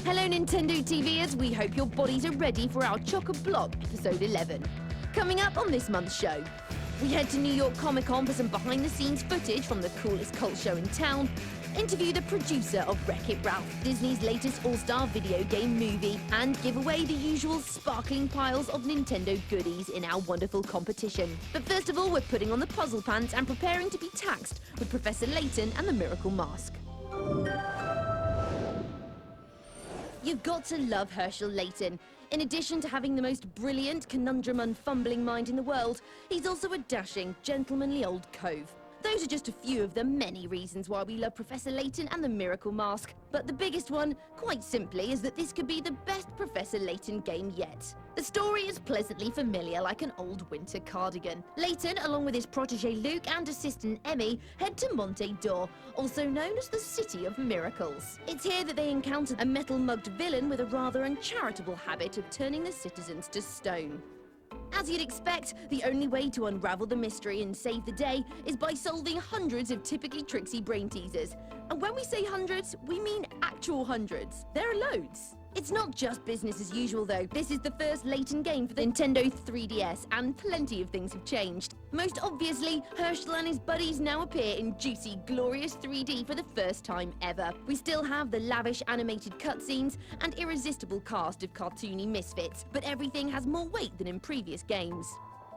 Hello Nintendo TVers, we hope your bodies are ready for our Chock-a-Block episode 11. Coming up on this month's show, we head to New York Comic Con for some behind-the-scenes footage from the coolest cult show in town, interview the producer of Wreck-It Ralph, Disney's latest all-star video game movie, and give away the usual sparkling piles of Nintendo goodies in our wonderful competition. But first of all, we're putting on the puzzle pants and preparing to be taxed with Professor Layton and the Miracle Mask. You've got to love Herschel Layton. In addition to having the most brilliant, conundrum and fumbling mind in the world, he's also a dashing, gentlemanly old cove. Those are just a few of the many reasons why we love Professor Layton and the Miracle Mask. But the biggest one, quite simply, is that this could be the best Professor Layton game yet. The story is pleasantly familiar, like an old winter cardigan. Layton, along with his protege Luke and assistant Emmy, head to Monte d'Or, also known as the City of Miracles. It's here that they encounter a metal-mugged villain with a rather uncharitable habit of turning the citizens to stone. As you'd expect, the only way to unravel the mystery and save the day is by solving hundreds of typically tricksy brain teasers. And when we say hundreds, we mean actual hundreds. There are loads. It's not just business as usual though. This is the first Layton game for the Nintendo 3DS, and plenty of things have changed. Most obviously, Herschel and his buddies now appear in juicy, glorious 3D for the first time ever. We still have the lavish animated cutscenes and irresistible cast of cartoony misfits, but everything has more weight than in previous games.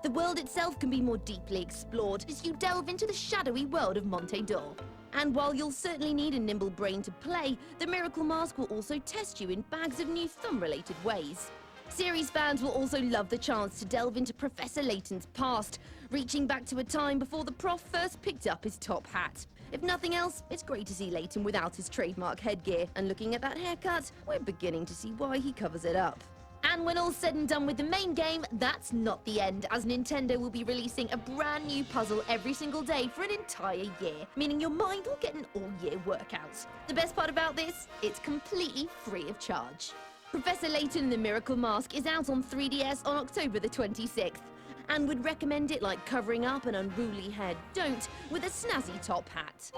The world itself can be more deeply explored as you delve into the shadowy world of Monte d'Or. And while you'll certainly need a nimble brain to play, the Miracle Mask will also test you in bags of new thumb-related ways. Series fans will also love the chance to delve into Professor Layton's past, reaching back to a time before the prof first picked up his top hat. If nothing else, it's great to see Layton without his trademark headgear, and looking at that haircut, we're beginning to see why he covers it up. And when all's said and done with the main game, that's not the end, as Nintendo will be releasing a brand new puzzle every single day for an entire year, meaning your mind will get an all-year workout. The best part about this? It's completely free of charge. Professor Layton and the Miracle Mask is out on 3DS on October the 26th, and would recommend it like covering up an unruly haired don't with a snazzy top hat.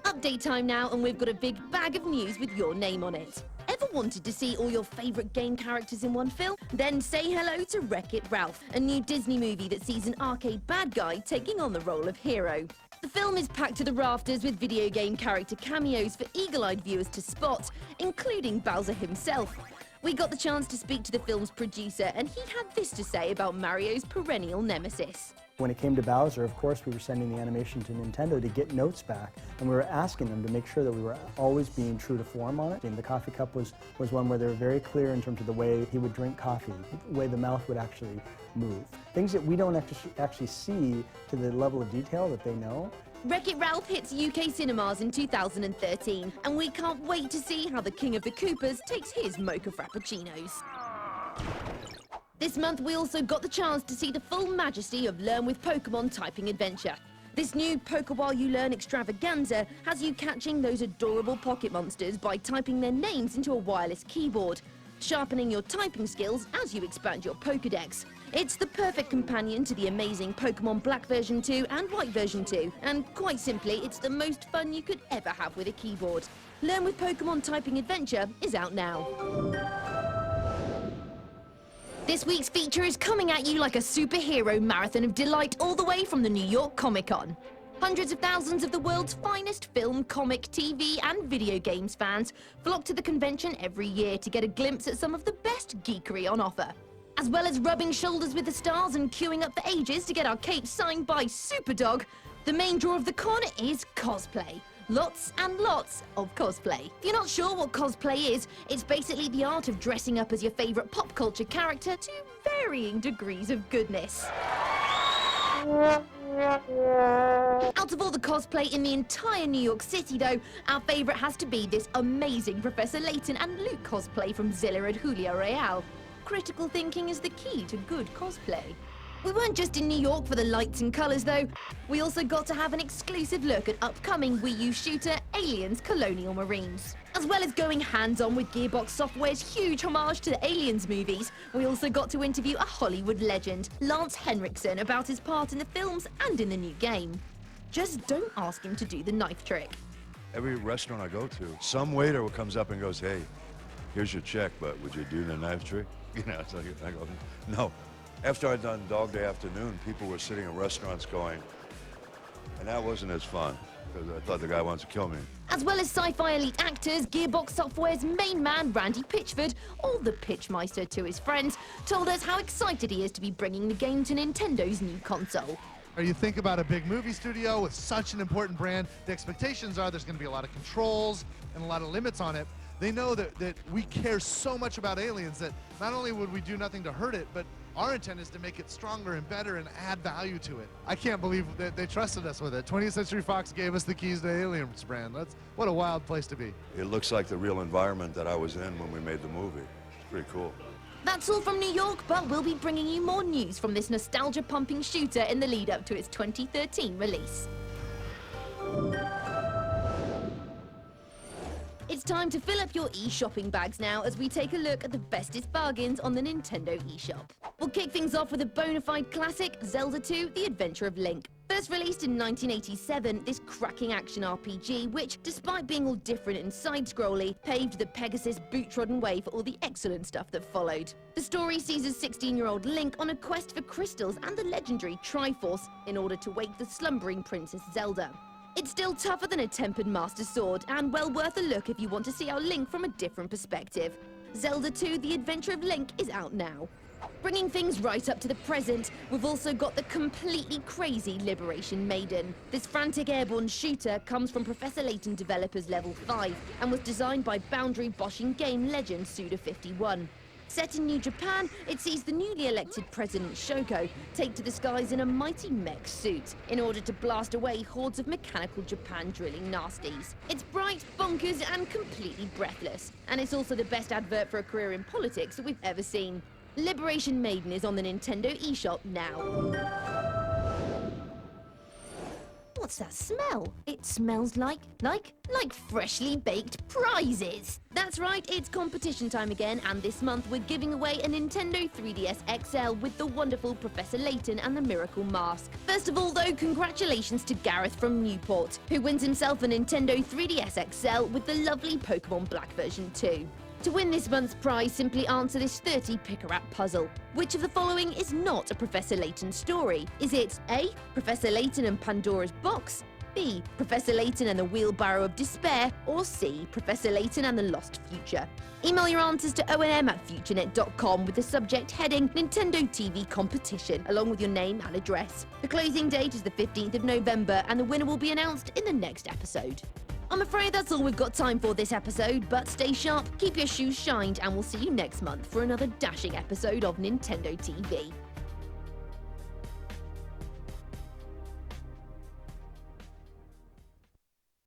Update time now, and we've got a big bag of news with your name on it. Ever wanted to see all your favourite game characters in one film? Then say hello to Wreck-It Ralph, a new Disney movie that sees an arcade bad guy taking on the role of hero. The film is packed to the rafters with video game character cameos for eagle-eyed viewers to spot, including Bowser himself. We got the chance to speak to the film's producer, and he had this to say about Mario's perennial nemesis. When it came to Bowser, of course, we were sending the animation to Nintendo to get notes back, and we were asking them to make sure that we were always being true to form on it. And the coffee cup was one where they were very clear in terms of the way he would drink coffee, the way the mouth would actually move. Things that we don't actually see to the level of detail that they know. Wreck-It Ralph hits UK cinemas in 2013, and we can't wait to see how the King of the Koopas takes his mocha frappuccinos. This month, we also got the chance to see the full majesty of Learn with Pokemon typing adventure. This new Poke While You Learn extravaganza has you catching those adorable pocket monsters by typing their names into a wireless keyboard, sharpening your typing skills as you expand your Pokedex. It's the perfect companion to the amazing Pokemon Black version 2 and White version 2, and quite simply, it's the most fun you could ever have with a keyboard. Learn with Pokemon typing adventure is out now. This week's feature is coming at you like a superhero marathon of delight all the way from the New York Comic Con. Hundreds of thousands of the world's finest film, comic, TV and video games fans flock to the convention every year to get a glimpse at some of the best geekery on offer. As well as rubbing shoulders with the stars and queuing up for ages to get our capes signed by Superdog, the main draw of the con is cosplay. Lots and lots of cosplay. If you're not sure what cosplay is, it's basically the art of dressing up as your favourite pop culture character to varying degrees of goodness. Out of all the cosplay in the entire New York City though, our favourite has to be this amazing Professor Layton and Luke cosplay from Zilla and Julia Real. Critical thinking is the key to good cosplay. We weren't just in New York for the lights and colours though. We also got to have an exclusive look at upcoming Wii U shooter Aliens Colonial Marines. As well as going hands-on with Gearbox Software's huge homage to the Aliens movies, we also got to interview a Hollywood legend, Lance Henriksen, about his part in the films and in the new game. Just don't ask him to do the knife trick. every restaurant I go to, some waiter comes up and goes, hey, here's your check, but would you do the knife trick? You know, it's like, I go, no. After I'd done Dog Day Afternoon, people were sitting in restaurants going, and that wasn't as fun, because I thought the guy wants to kill me. As well as sci-fi elite actors, Gearbox Software's main man, Randy Pitchford, or the Pitchmeister to his friends, told us how excited he is to be bringing the game to Nintendo's new console. You think about a big movie studio with such an important brand, the expectations are there's going to be a lot of controls and a lot of limits on it. They know that we care so much about Aliens that not only would we do nothing to hurt it, but our intent is to make it stronger and better and add value to it. I can't believe that they trusted us with it. 20th Century Fox gave us the keys to Aliens brand. What a wild place to be. It looks like the real environment that I was in when we made the movie. It's pretty cool. That's all from New York, but we'll be bringing you more news from this nostalgia-pumping shooter in the lead-up to its 2013 release. It's time to fill up your e-shopping bags now as we take a look at the bestest bargains on the Nintendo eShop. We'll kick things off with a bona fide classic, Zelda 2: The Adventure of Link. First released in 1987, this cracking action RPG, which, despite being all different and side-scrolly, paved the Pegasus boot-trodden way for all the excellent stuff that followed. The story sees a 16-year-old Link on a quest for crystals and the legendary Triforce in order to wake the slumbering Princess Zelda. It's still tougher than a tempered Master Sword, and well worth a look if you want to see our Link from a different perspective. Zelda 2: The Adventure of Link is out now. Bringing things right up to the present, we've also got the completely crazy Liberation Maiden. This frantic airborne shooter comes from Professor Layton developers Level 5 and was designed by Boundary Bosching game legend Suda51. Set in New Japan, it sees the newly elected President Shoko take to the skies in a mighty mech suit in order to blast away hordes of mechanical Japan drilling nasties. It's bright, bonkers, and completely breathless. And it's also the best advert for a career in politics that we've ever seen. Liberation Maiden is on the Nintendo eShop now. What's that smell? It smells like freshly baked prizes. That's right, it's competition time again, and this month we're giving away a Nintendo 3DS XL with the wonderful Professor Layton and the Miracle Mask. First of all though, congratulations to Gareth from Newport, who wins himself a Nintendo 3DS XL with the lovely Pokemon Black version 2. To win this month's prize, simply answer this 30 pick-a-rap puzzle. Which of the following is not a Professor Layton story? Is it A, Professor Layton and Pandora's Box, B, Professor Layton and the Wheelbarrow of Despair, or C, Professor Layton and the Lost Future? Email your answers to onm@futurenet.com with the subject heading Nintendo TV Competition, along with your name and address. The closing date is the 15th of November, and the winner will be announced in the next episode. I'm afraid that's all we've got time for this episode, but stay sharp, keep your shoes shined, and we'll see you next month for another dashing episode of Nintendo TV.